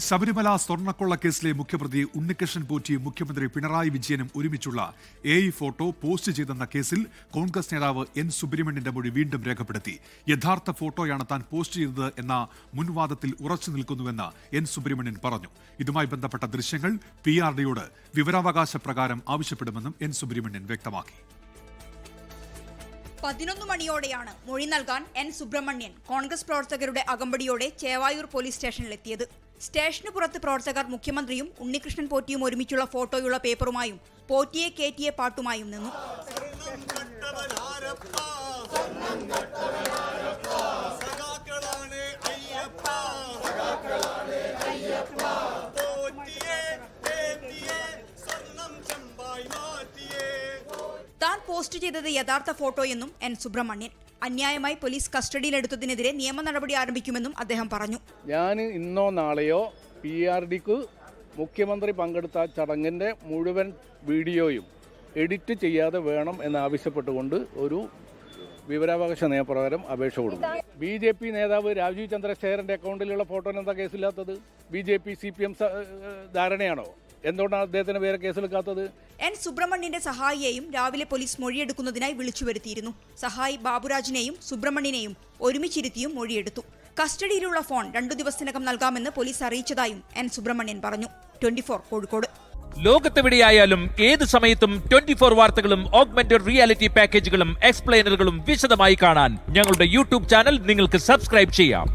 ശബരിമല സ്വർണ്ണക്കൊള്ള കേസിലെ മുഖ്യപ്രതി ഉണ്ണികൃഷ്ണൻ പോറ്റിയും മുഖ്യമന്ത്രി പിണറായി വിജയനും ഒരുമിച്ചുള്ള AI ഫോട്ടോ പോസ്റ്റ് ചെയ്തെന്ന കേസിൽ കോൺഗ്രസ് നേതാവ് N സുബ്രഹ്മണ്യന്റെ മൊഴി വീണ്ടും രേഖപ്പെടുത്തി. യഥാർത്ഥ ഫോട്ടോയാണ് താൻ പോസ്റ്റ് ചെയ്തത് എന്ന മുൻവാദത്തിൽ ഉറച്ചു നിൽക്കുന്നുവെന്ന് N സുബ്രഹ്മണ്യൻ പറഞ്ഞു. ഇതുമായി ബന്ധപ്പെട്ട ദൃശ്യങ്ങൾ PRDയോട് വിവരാവകാശ പ്രകാരം ആവശ്യപ്പെടുമെന്നും N സുബ്രഹ്മണ്യൻ വ്യക്തമാക്കി. 11 മണിയോടെയാണ് മൊഴി നൽകാൻ N സുബ്രഹ്മണ്യൻ കോൺഗ്രസ് പ്രവർത്തകരുടെ അകമ്പടിയോടെ ചേവായൂർ പോലീസ് സ്റ്റേഷനിലെത്തിയത്. സ്റ്റേഷന് പുറത്ത് പ്രവർത്തകർ മുഖ്യമന്ത്രിയും ഉണ്ണികൃഷ്ണൻ പോറ്റിയും ഒരുമിച്ചുള്ള ഫോട്ടോയുള്ള പേപ്പറുമായും പോറ്റിയെ കേറ്റിയെ പാട്ടുമായും നിന്നു. താൻ പോസ്റ്റ് ചെയ്തത് യഥാർത്ഥ ഫോട്ടോയെന്നും N സുബ്രഹ്മണ്യൻ. അന്യായമായി പോലീസ് കസ്റ്റഡിയിലെടുത്തതിനെതിരെ നിയമ നടപടി ആരംഭിക്കുമെന്നും അദ്ദേഹം പറഞ്ഞു. ഞാൻ ഇന്നോ നാളെയോ PRDക്ക് മുഖ്യമന്ത്രി പങ്കെടുത്ത ചടങ്ങിൻ്റെ മുഴുവൻ വീഡിയോയും എഡിറ്റ് ചെയ്യാതെ വേണം എന്നാവശ്യപ്പെട്ടുകൊണ്ട് ഒരു വിവരാവകാശ നിയമപ്രകാരം അപേക്ഷ കൊടുക്കും. BJP നേതാവ് രാജീവ് ചന്ദ്രശേഖരൻ്റെ അക്കൗണ്ടിലുള്ള ഫോട്ടോന് എന്താ കേസില്ലാത്തത്? BJP CPM ധാരണയാണോ? എന്തുകൊണ്ടാണ് അദ്ദേഹത്തിന് വേറെ കേസെടുക്കാത്തത്? N സുബ്രഹ്മണ്യന്റെ സഹായിയെയും രാവിലെ പോലീസ് മൊഴിയെടുക്കുന്നതിനായി വിളിച്ചു വരുത്തിയിരുന്നു. സഹായി ബാബുരാജിനെയും സുബ്രഹ്മണ്യനെയും ഒരുമിച്ചിരുത്തിയും മൊഴിയെടുത്തു. കസ്റ്റഡിയിലുള്ള ഫോൺ 2 ദിവസത്തിനകം നൽകാമെന്ന് പോലീസ് അറിയിച്ചതായും N സുബ്രഹ്മണ്യൻ പറഞ്ഞു. 24 കോഴിക്കോട്. ലോകത്തെവിടെയായാലും ഏത് സമയത്തും 24 വാർത്തകളും ഓഗ്മെന്റഡ് റിയാലിറ്റി പാക്കേജുകളും എക്സ്പ്ലെയിനറുകളും വിശദമായി കാണാൻ ഞങ്ങളുടെ YouTube ചാനൽ നിങ്ങൾക്ക് സബ്സ്ക്രൈബ് ചെയ്യാം.